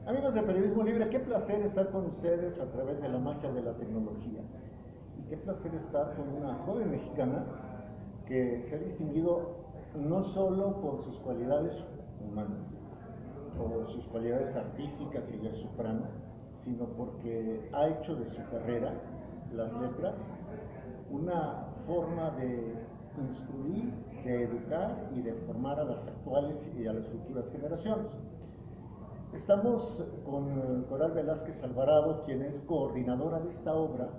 Amigos de Periodismo Libre, qué placer estar con ustedes a través de la magia de la tecnología. Y qué placer estar con una joven mexicana que se ha distinguido no solo por sus cualidades humanas o sus cualidades artísticas y de soprano, sino porque ha hecho de su carrera, las letras, una forma de instruir, de educar y de formar a las actuales y a las futuras generaciones. Estamos con Coral Velázquez Alvarado, quien es coordinadora de esta obra.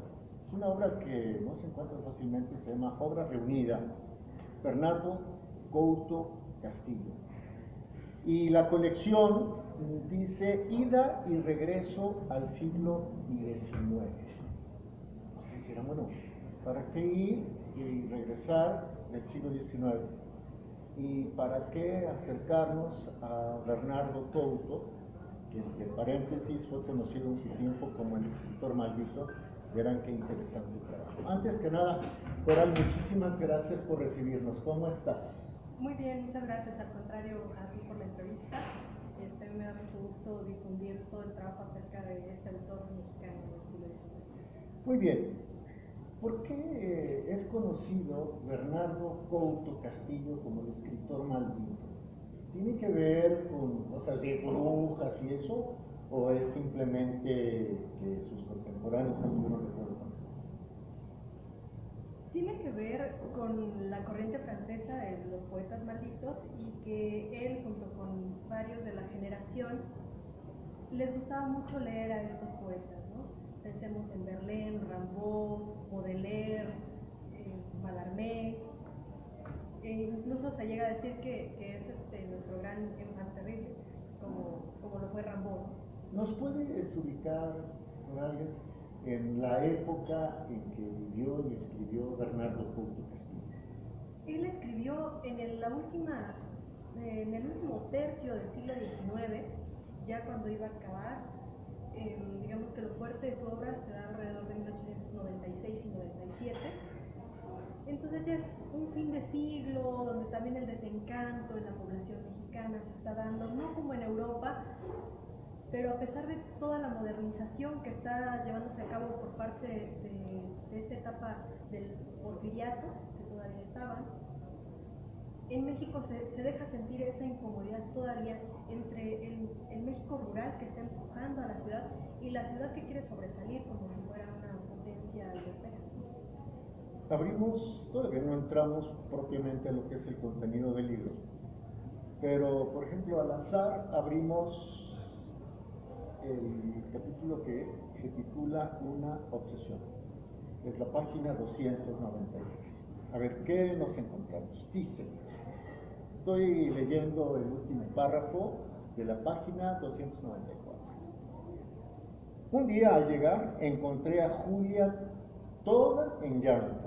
Es una obra que no se encuentra fácilmente, se llama Obra Reunida, Bernardo Couto Castillo. Y la colección dice Ida y regreso al siglo XIX. Ustedes dirán, bueno, ¿para qué ir y regresar del siglo XIX? ¿Y para qué acercarnos a Bernardo Couto, que entre paréntesis fue conocido en su tiempo como el escritor maldito? Verán qué interesante trabajo. Antes que nada, Coral, muchísimas gracias por recibirnos. ¿Cómo estás? Muy bien, muchas gracias. Al contrario, a ti por la entrevista. Me da mucho gusto difundir todo el trabajo acerca de este autor mexicano del siglo XIX. Muy bien. ¿Por qué es conocido Bernardo Couto Castillo como el escritor maldito? ¿Tiene que ver con cosas de brujas y eso? ¿O es simplemente que sus contemporáneos no estuvieron de acuerdo con él? Tiene que ver con la corriente francesa de los poetas malditos y que él, junto con varios de la generación, les gustaba mucho leer a estos poetas, ¿no? Pensemos en Verlaine, Rimbaud, Baudelaire, Mallarmé. Incluso se llega a decir que es nuestro gran enfant terrible, como lo fue Rimbaud. ¿Nos puedes ubicar con alguien en la época en que vivió y escribió Bernardo Couto Castillo? Él escribió en el último tercio del siglo XIX, ya cuando iba a acabar. Digamos que lo fuerte de su obra se da alrededor de 1896 y 97. Entonces ya es un fin de siglo donde también el desencanto en la población mexicana se está dando, no como en Europa, pero a pesar de toda la modernización que está llevándose a cabo por parte de esta etapa del porfiriato, que todavía estaban, en México se deja sentir esa incomodidad todavía entre el México rural que está empujando a la ciudad y la ciudad que quiere sobresalir como si fuera una potencia europea. Todavía no entramos propiamente a lo que es el contenido del libro, pero por ejemplo al azar abrimos el capítulo que se titula Una obsesión. Es la página 293. A ver, ¿qué nos encontramos? Dice, estoy leyendo el último párrafo de la página 294. Un día al llegar encontré a Julia toda en llanto.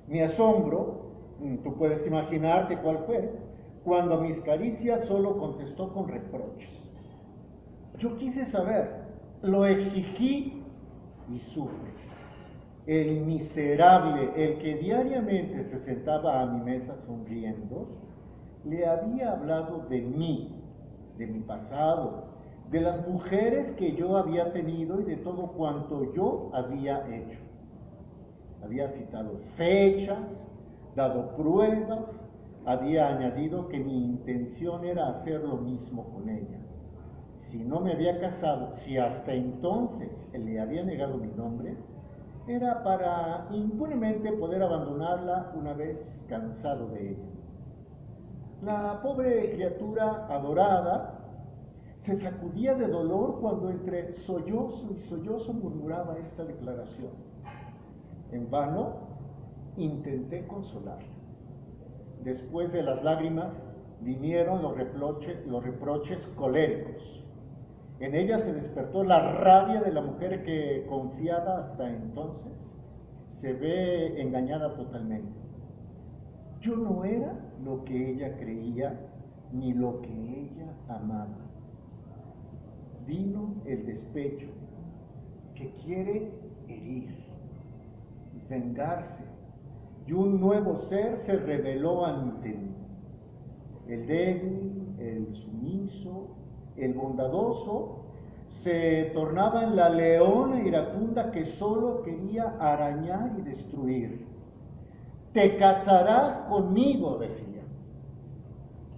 Mi asombro, tú puedes imaginarte cuál fue, cuando a mis caricias solo contestó con reproches. Yo quise saber, lo exigí y supe. El miserable, el que diariamente se sentaba a mi mesa sonriendo, le había hablado de mí, de mi pasado, de las mujeres que yo había tenido y de todo cuanto yo había hecho. Había citado fechas, dado pruebas, había añadido que mi intención era hacer lo mismo con ella. Si no me había casado, si hasta entonces le había negado mi nombre, era para impunemente poder abandonarla una vez cansado de ella. La pobre criatura adorada se sacudía de dolor cuando entre sollozo y sollozo murmuraba esta declaración. En vano intenté consolarla. Después de las lágrimas vinieron los reproches coléricos. En ella se despertó la rabia de la mujer que, confiada hasta entonces, se ve engañada totalmente. Yo no era lo que ella creía ni lo que ella amaba. Vino el despecho que quiere herir, vengarse, y un nuevo ser se reveló ante mí. El débil, el sumiso, el bondadoso, se tornaba en la leona iracunda que solo quería arañar y destruir. Te casarás conmigo, decía.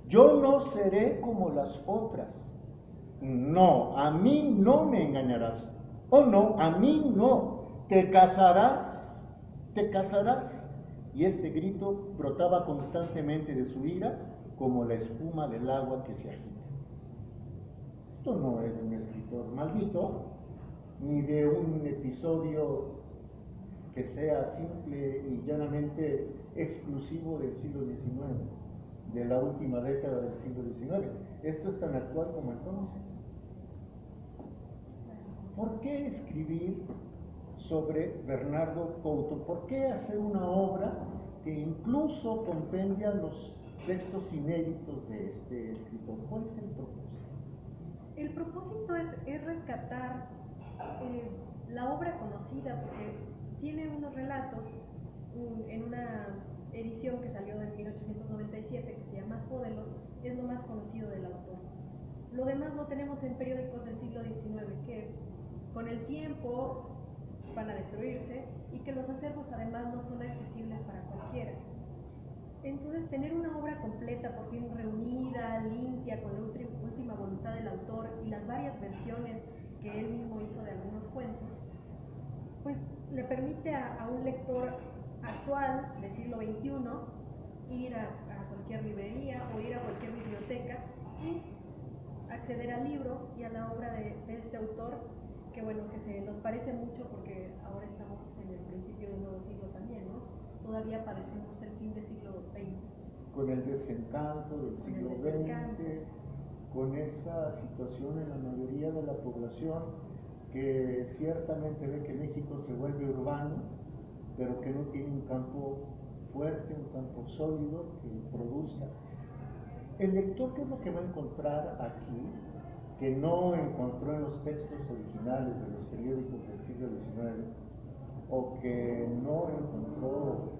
Yo no seré como las otras. No, a mí no me engañarás. Oh no, a mí no. Te casarás, te casarás. Y este grito brotaba constantemente de su ira como la espuma del agua que se agita. Esto no es de un escritor maldito, ni de un episodio que sea simple y llanamente exclusivo del siglo XIX, de la última década del siglo XIX. Esto es tan actual como entonces. ¿Por qué escribir sobre Bernardo Couto? ¿Por qué hacer una obra que incluso compendia los textos inéditos de este escritor? ¿Cuál es el propósito? El propósito es rescatar la obra conocida, porque tiene unos relatos en una edición que salió en 1897 que se llama Fodelos, es lo más conocido del autor. Lo demás lo tenemos en periódicos del siglo XIX que con el tiempo van a destruirse y que los acervos además no son accesibles para cualquiera. Entonces, tener una obra completa, por fin reunida, limpia, con la última voluntad del autor y las varias versiones que él mismo hizo de algunos cuentos, pues le permite a un lector actual del siglo XXI ir a cualquier librería o ir a cualquier biblioteca y acceder al libro y a la obra de este autor, que bueno, que se nos parece mucho porque ahora estamos en el principio de un nuevo siglo también, ¿no? Todavía padecemos el fin del siglo XX. Con el desencanto del siglo XX, con esa situación en la mayoría de la población que ciertamente ve que México se vuelve urbano, pero que no tiene un campo fuerte, un campo sólido que produzca. El lector, ¿qué es lo que va a encontrar aquí que no encontró en los textos originales de los periódicos del siglo XIX o que no encontró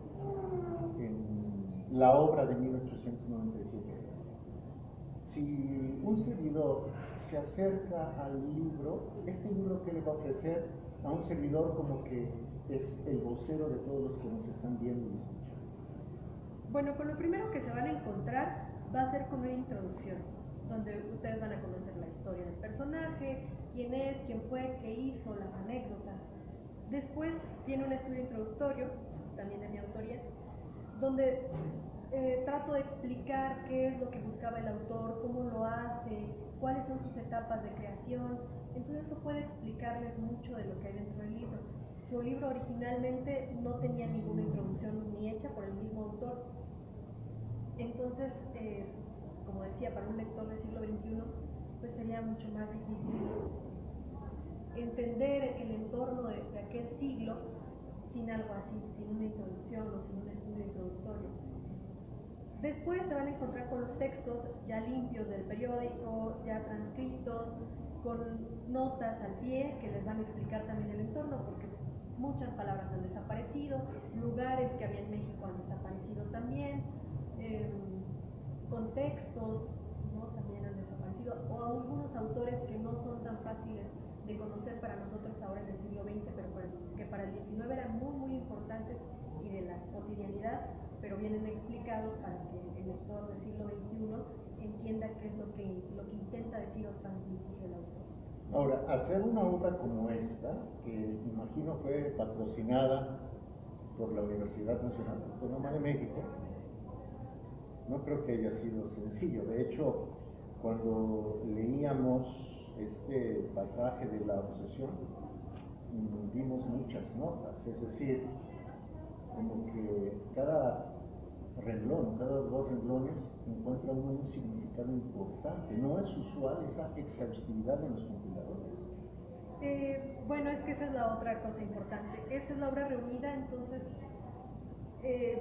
en la obra de 1897? Si un servidor se acerca al libro, este libro, ¿qué le va a ofrecer a un servidor como que es el vocero de todos los que nos están viendo y escuchando? Bueno, con lo primero que se van a encontrar va a ser con una introducción, donde ustedes van a conocer la historia del personaje, quién es, quién fue, qué hizo, las anécdotas. Después tiene un estudio introductorio, también de mi autoría, donde trato de explicar qué es lo que buscaba el autor, cómo lo hace, cuáles son sus etapas de creación. Entonces eso puede explicarles mucho de lo que hay dentro del libro. Su libro originalmente no tenía ninguna introducción ni hecha por el mismo autor. Entonces, como decía, para un lector del siglo XXI, pues sería mucho más difícil entender el entorno de aquel siglo sin algo así, sin una introducción o sin un estudio introductorio. Después se van a encontrar con los textos ya limpios del periódico, ya transcritos, con notas al pie que les van a explicar también el entorno, porque muchas palabras han desaparecido, lugares que había en México han desaparecido también, contextos, ¿no? También han desaparecido, o algunos autores que no son tan fáciles de conocer para nosotros ahora en el siglo XX, pero que para el XIX eran muy, muy importantes y de la cotidianidad, pero vienen explicados para que el lector del siglo XXI entienda qué es lo que intenta decir o transmitir el autor. Ahora, hacer una obra como esta, que imagino fue patrocinada por la Universidad Nacional Autónoma de México, no creo que haya sido sencillo. De hecho, cuando leíamos este pasaje de la obsesión, vimos muchas notas, es decir, como que cada renglón, cada dos renglones encuentra un significado importante. No es usual esa exhaustividad en los compiladores. Bueno, es que esa es la otra cosa importante. Esta es la obra reunida, entonces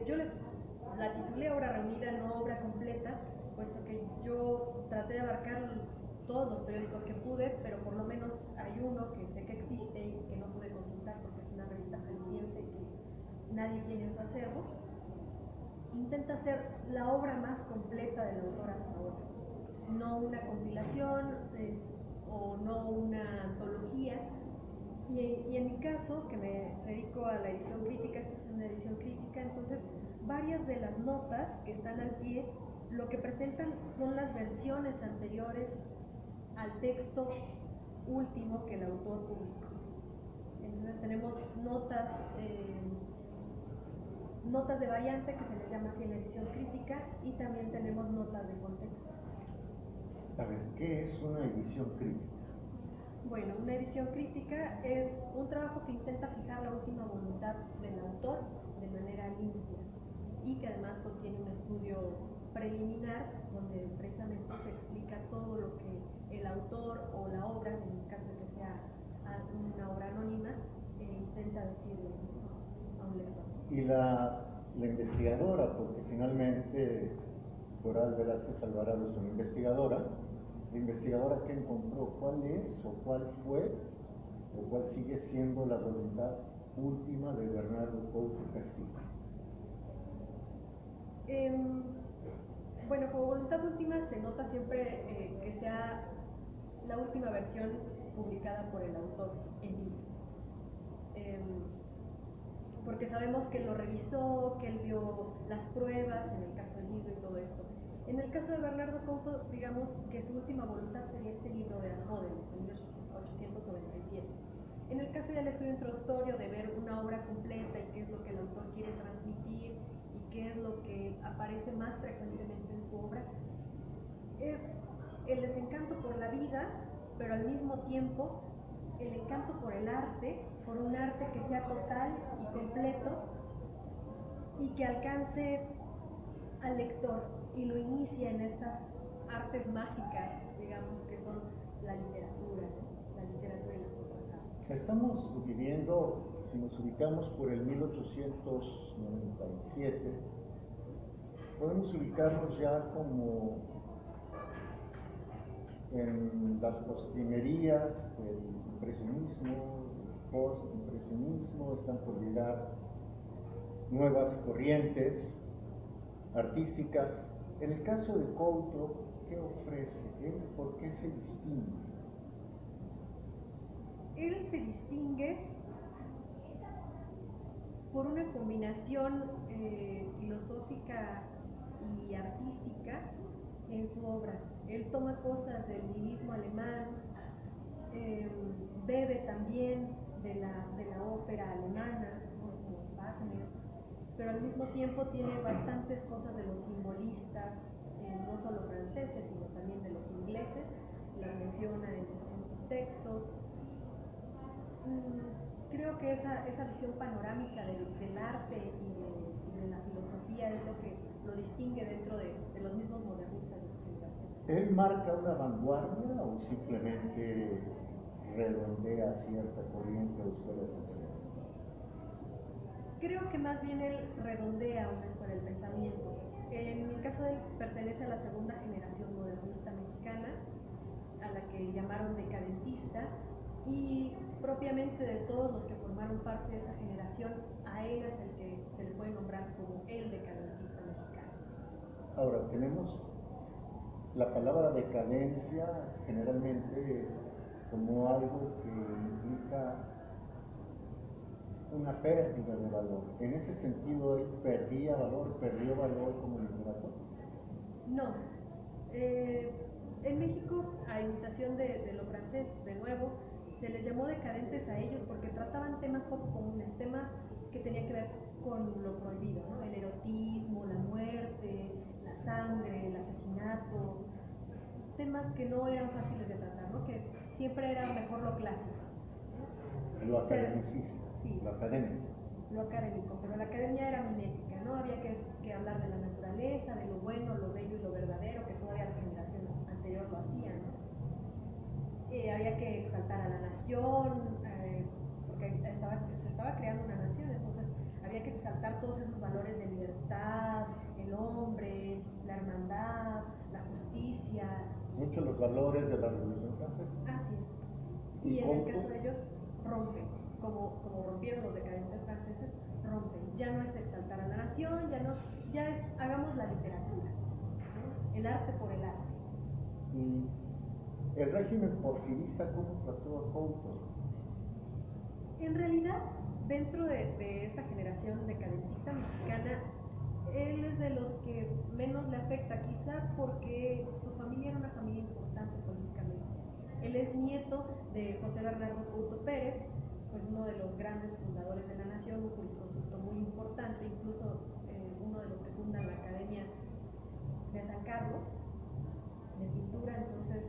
yo la titulé obra reunida, no obra completa, puesto que yo traté de abarcar todos los periódicos que pude, pero por lo menos hay uno que sé que existe y que no pude consultar porque es una revista jalisciense que nadie tiene en su acervo. Intenta ser la obra más completa del autor hasta ahora, no una compilación, no una antología. Y en mi caso, que me dedico a la edición crítica, esto es una edición crítica, entonces varias de las notas que están al pie, lo que presentan son las versiones anteriores al texto último que el autor publicó. Entonces tenemos notas de variante, que se les llama así en la edición crítica, y también tenemos notas de contexto. A ver, ¿qué es una edición crítica? Bueno, una edición crítica es un trabajo que intenta fijar la última voluntad del autor de manera limpia y que además contiene un estudio preliminar donde precisamente se explica todo lo que el autor o la obra, en el caso de que sea una obra anónima, intenta decirle a un lector. Y la investigadora, porque finalmente Coral Velázquez Alvarado es una investigadora, la investigadora que encontró, ¿cuál es o cuál fue o cuál sigue siendo la voluntad última de Bernardo Couto Castillo? Bueno, como voluntad última se nota siempre que sea la última versión publicada por el autor en libro. Porque sabemos que lo revisó, que él vio las pruebas en el caso del libro y todo esto. En el caso de Bernardo Couto, digamos que su última voluntad sería este libro de As Jóvenes, en 1897. En el caso del estudio introductorio, de ver una obra completa y qué es lo que el autor quiere transmitir y qué es lo que aparece más frecuentemente en su obra, es el desencanto por la vida, pero al mismo tiempo el encanto por el arte, por un arte que sea total y completo y que alcance al lector y lo inicia en estas artes mágicas, digamos, que son la literatura, ¿no? La literatura y las otras artes. Estamos viviendo, si nos ubicamos por el 1897, podemos ubicarnos ya como en las postrimerías del impresionismo, del postimpresionismo. Están por llegar nuevas corrientes artísticas. En el caso de Couto, ¿qué ofrece? ¿Por qué se distingue? Él se distingue por una combinación filosófica y artística en su obra. Él toma cosas del nihilismo alemán, bebe también de la ópera alemana, como Wagner, pero al mismo tiempo tiene bastantes cosas de los simbolistas, no solo franceses, sino también de los ingleses, las menciona en sus textos. Creo que esa visión panorámica del arte y de la filosofía es lo que lo distingue dentro de los mismos modernistas de su generación. ¿Él marca una vanguardia o simplemente redondea cierta corriente o escuela de pensamiento? Creo que más bien él redondea una escuela del pensamiento. En el caso de él, pertenece a la segunda generación modernista mexicana, a la que llamaron decadentista, y propiamente de todos los que formaron parte de esa generación, a él es el que se le puede nombrar como el decadentista mexicano. Ahora, tenemos la palabra decadencia generalmente como algo que implica una pérdida de valor. En ese sentido, ¿él perdió valor como literato? No. En México, a imitación de lo francés, de nuevo, se les llamó decadentes a ellos porque trataban temas poco comunes, temas que tenían que ver con lo prohibido, ¿no? El erotismo, la muerte, la sangre, el asesinato, temas que no eran fáciles de tratar, ¿no? Que siempre era mejor lo clásico, ¿no? Lo academicista, sí, lo académico. Lo académico, pero la academia era mimética, ¿no? Había que hablar de la naturaleza, de lo bueno, lo bello y lo verdadero, que todavía la generación anterior lo hacía, ¿no? Había que exaltar a la nación, porque se estaba creando una nación, entonces había que exaltar todos esos valores de libertad, el hombre, la hermandad, la justicia. Muchos los valores de la Revolución Francesa. Así es. Y en el caso de ellos, rompen, como rompieron los decadentes franceses, rompen. Ya no es exaltar a la nación, ya es hagamos la literatura, ¿no? El arte por el arte. Y ¿El régimen porfirista cómo trató a Couto? En realidad, dentro de esta generación decadentista mexicana, él es de los que menos le afecta, quizá porque su familia era una familia importante políticamente. Él es nieto de José Bernardo Couto Pérez, pues uno de los grandes fundadores de la nación, un jurisconsulto muy importante, incluso uno de los que fundan la Academia de San Carlos de Pintura, entonces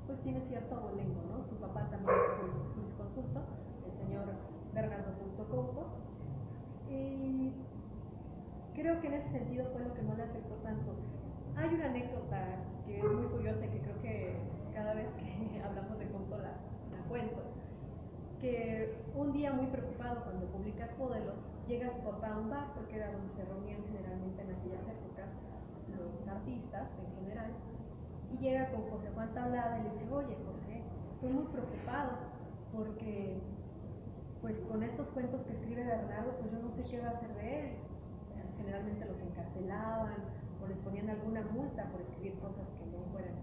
pues tiene cierto abolengo, ¿no? Su papá también fue jurisconsulto, el señor Bernardo Couto. Y creo que en ese sentido fue lo que no le afectó tanto. Hay una anécdota que es muy curiosa y que creo que cada vez que hablamos de Couto la cuento, que un día muy preocupado cuando publicas Modelos, llega su papá a un bar, porque era donde se reunían generalmente en aquellas épocas los artistas en general, y llega con José Juan Tablada y le dice: oye José, estoy muy preocupado porque pues con estos cuentos que escribe Bernardo, pues yo no sé qué va a hacer de él. Generalmente los encarcelaban o les ponían alguna multa por escribir cosas que no fueran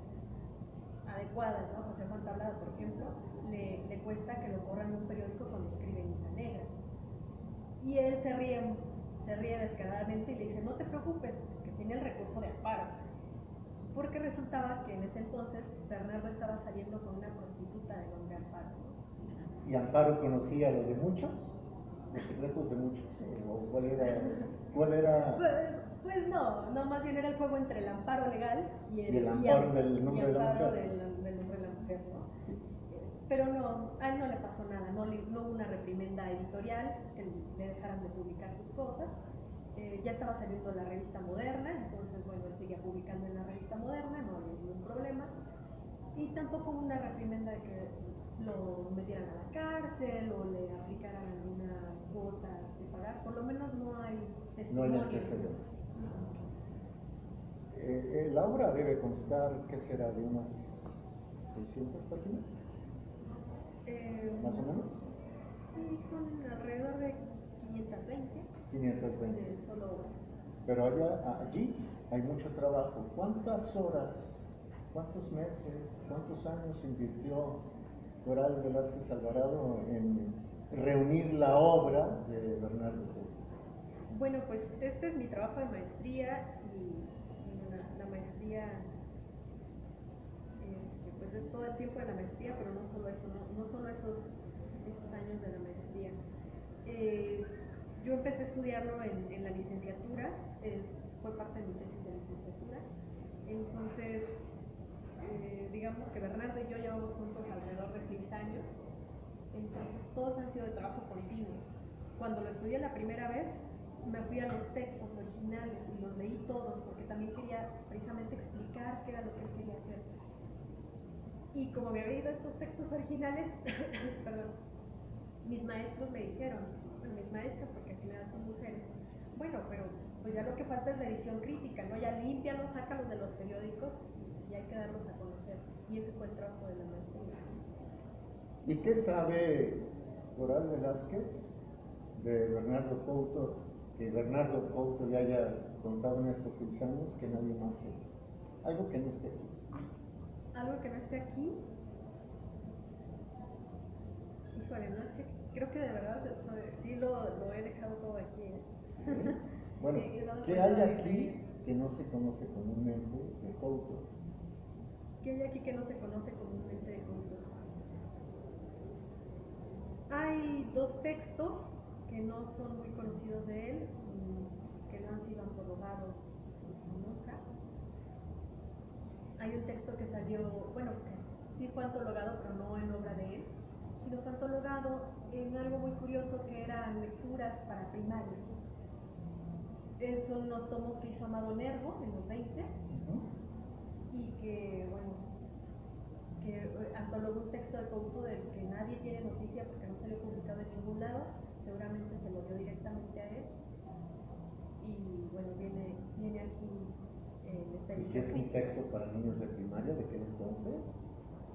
adecuadas, ¿no? José Juan Tablada, por ejemplo, le cuesta que lo corran de un periódico cuando escribe Misa Negra. Y él se ríe descaradamente y le dice: no te preocupes, que tiene el recurso de amparo. Porque resultaba que en ese entonces Bernardo estaba saliendo con una prostituta de nombre Amparo. ¿Y Amparo conocía lo de muchos? ¿Los secretos de muchos? ¿O cuál era? Pues no, más bien era el juego entre el amparo legal y el amparo del nombre de la mujer. Del nombre de la mujer, ¿no? Sí. Pero no, a él no le pasó nada, no hubo una reprimenda editorial que le dejaran de publicar sus cosas. Ya estaba saliendo la revista Moderna, entonces bueno, él seguía publicando en la revista Moderna, no había ningún problema. Y tampoco hubo una reprimenda de que lo metieran a la cárcel o le aplicaran alguna cuota de pagar, por lo menos no hay testimonios. No hay antecedentes. La obra debe constar, ¿qué será? ¿De unas 600 páginas? ¿Más o menos? Sí, son alrededor de 520. 520. Solo obra. Pero allí hay mucho trabajo. ¿Cuántas horas, cuántos meses, cuántos años invirtió Doral Velázquez Alvarado en reunir la obra de Bernardo Couto? Bueno, pues este es mi trabajo de maestría y la maestría, pues es todo el tiempo de la maestría, pero no solo eso, no solo esos años de la maestría. Yo empecé a estudiarlo en la licenciatura, fue parte de mi tesis de licenciatura, entonces digamos que Bernardo y yo llevamos juntos alrededor de 6 años, entonces todos han sido de trabajo continuo. Cuando lo estudié la primera vez, me fui a los textos originales y los leí todos porque también quería precisamente explicar qué era lo que él quería hacer. Y como me había leído estos textos originales, perdón, mis maestros me dijeron, bueno, mis maestras, porque al final son mujeres, bueno, pero pues ya lo que falta es la edición crítica, ¿no? Ya límpialos, sácalos de los periódicos y hay que darlos a conocer. Y ese fue el trabajo de la maestría. ¿Y qué sabe Doral Velázquez de Bernardo Couto, que Bernardo Couto le haya contado en estos 6 años que nadie más sepa? Algo que no esté aquí. Algo que no esté aquí. Híjole, no, es que creo que de verdad sí lo he dejado todo aquí. ¿Sí? Bueno, ¿qué hay aquí que no se conoce comúnmente de Couto? ¿Qué hay aquí que no se conoce comúnmente de Couto? Hay 2 textos que no son muy conocidos de él, que no han sido antologados nunca. Hay un texto que salió, bueno, que sí fue antologado, pero no en obra de él, sino fue antologado en algo muy curioso que eran lecturas para primaria. Son los tomos que hizo Amado Nervo en los 20 y que, bueno, que antologó un texto de Couto del que nadie tiene noticia porque no se le ha publicado en ningún lado, seguramente se lo dio directamente a él y bueno, viene aquí en esta edición. ¿Y si es un texto para niños de primaria de aquel entonces?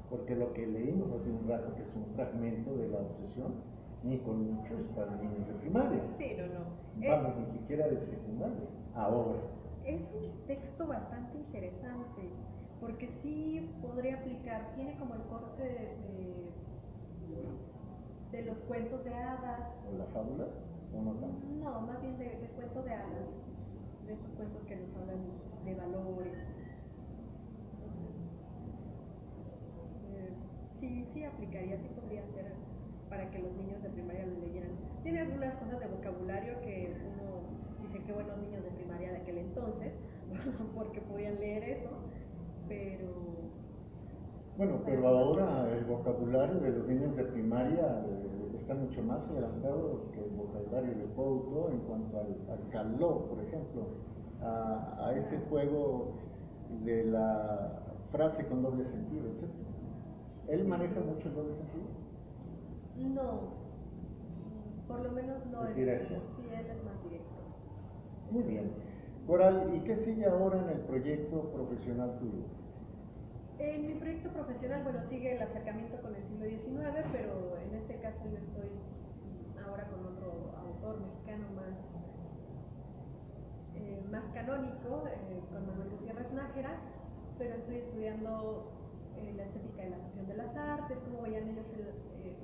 Porque lo que leímos hace un rato, que es un fragmento de La obsesión, ni con mucho es para niños de primaria. Sí, no. Vamos, ni siquiera de secundaria, ahora. Es un texto bastante interesante, porque sí podría aplicar, tiene como el corte de los cuentos de hadas. ¿O la fábula? ¿O no tanto? No, más bien de cuentos de hadas, de estos cuentos que nos hablan de valores. Entonces, sí aplicaría, sí podría ser para que los niños de primaria lo leyeran. Tiene algunas cosas de vocabulario que uno dice que buenos niños de primaria de aquel entonces, porque podían leer eso, pero... Bueno, pero ahora el vocabulario de los niños de primaria está mucho más adelantado que el vocabulario de Couto en cuanto al caló, por ejemplo, a ese juego de la frase con doble sentido, etc. ¿Él maneja mucho el doble sentido? No, por lo menos no. ¿Es directo? Sí, él es más directo. Muy bien. Coral, ¿y qué sigue ahora en el proyecto profesional tuyo? En mi proyecto profesional, bueno, sigue el acercamiento con el siglo XIX, pero en este caso yo estoy ahora con otro autor mexicano más canónico, con Manuel Gutiérrez Nájera, pero estoy estudiando la estética de la fusión de las artes, cómo veían ellos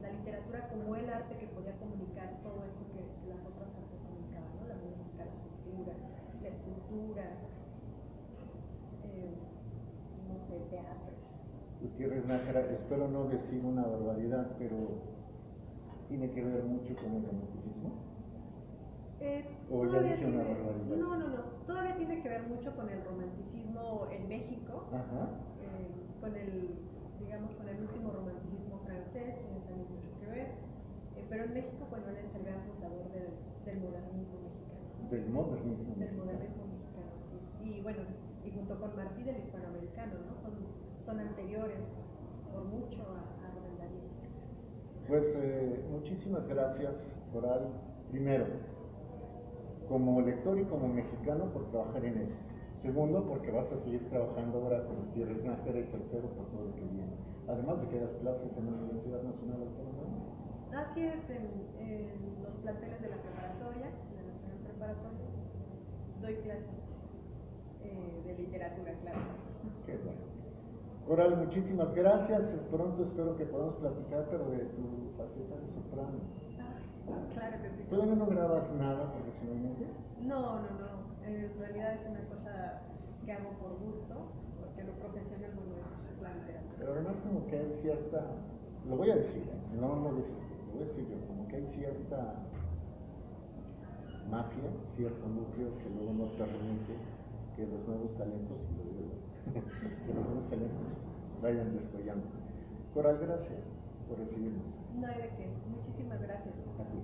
la literatura como el arte que podía comunicar todo eso que las otras artes comunicaban, ¿no? La música, la pintura, la escultura, no sé, el teatro. Gutiérrez Nájera, espero no decir una barbaridad, pero ¿tiene que ver mucho con el romanticismo? ¿O ya dije una barbaridad? No, todavía tiene que ver mucho con el romanticismo en México. Ajá. Con el, digamos, con el último romanticismo francés, tiene también mucho que ver, pero en México, bueno, él es el gran fundador del modernismo mexicano. Del modernismo. Del modernismo mexicano, sí. Y bueno, y junto con Martí del hispanoamericano, ¿no? Son anteriores por mucho a Rubén Darío. Pues muchísimas gracias, Coral. Primero, como lector y como mexicano por trabajar en eso. Segundo, porque vas a seguir trabajando ahora con Gutiérrez Nájera. Y tercero, por todo lo que viene. Además de que das clases en la Universidad Nacional Autónoma. Así es, en los planteles de la preparatoria, de la Nacional Preparatoria, doy clases de literatura, claro. Qué bueno. Coral, muchísimas gracias. Pronto espero que podamos platicar, pero de tu faceta de soprano. Claro que sí. ¿Todavía no grabas nada profesionalmente? No. En realidad es una cosa que hago por gusto, porque lo profesional es la literatura. Pero además como que hay cierta, lo voy a decir, no lo dices tú, lo voy a decir yo, como que hay cierta mafia, cierto núcleo que luego no permite que los nuevos talentos, y lo digo yo, que los nuevos talentos vayan descollando. Coral, gracias por recibirnos. No hay de qué, muchísimas gracias. A ti.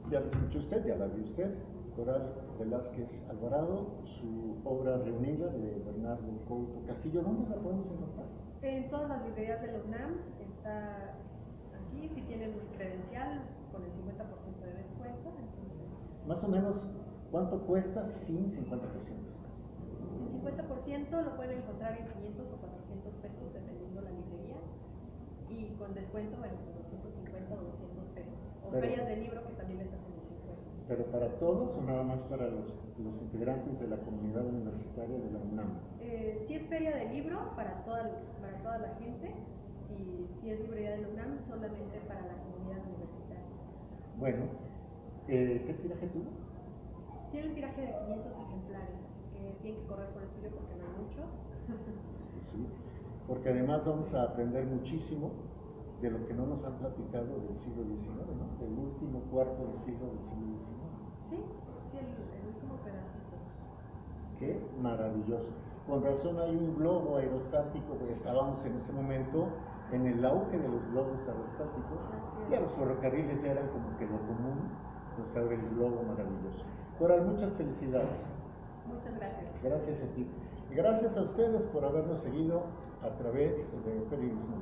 Ya lo escuchó usted, ya la vio usted. Coral Velázquez Alvarado, su obra reunida de Bernardo Couto Castillo. ¿Dónde la podemos encontrar? En todas las librerías de la UNAM, está aquí, si tienen un credencial con el 50% de descuento. Entonces... Más o menos, ¿cuánto cuesta sin 50%? Sin 50% lo pueden encontrar en 500 o 400 pesos, dependiendo la librería. Y con descuento, bueno, 250 o 200 pesos. O ferias de libro que también les hacen el 50%. ¿Pero para todos o nada más para los integrantes de la comunidad universitaria de la UNAM? Si es feria de libro, para toda la gente. Si es librería de la UNAM, solamente para la comunidad universitaria. Bueno, ¿qué tiraje tuvo? Tiene un tiraje de 500 ejemplares, así que tienen que correr por el suyo porque no hay muchos. Sí, porque además vamos a aprender muchísimo de lo que no nos han platicado del siglo XIX, ¿no? Del último cuarto del siglo XIX. Sí, el último pedacito. Qué maravilloso. Con razón hay un globo aerostático, estábamos en ese momento en el auge de los globos aerostáticos, ya los ferrocarriles ya eran como que lo común, pues ahora el globo maravilloso. Coral, muchas felicidades. Muchas gracias. Gracias a ti. Gracias a ustedes por habernos seguido a través de Periodismo.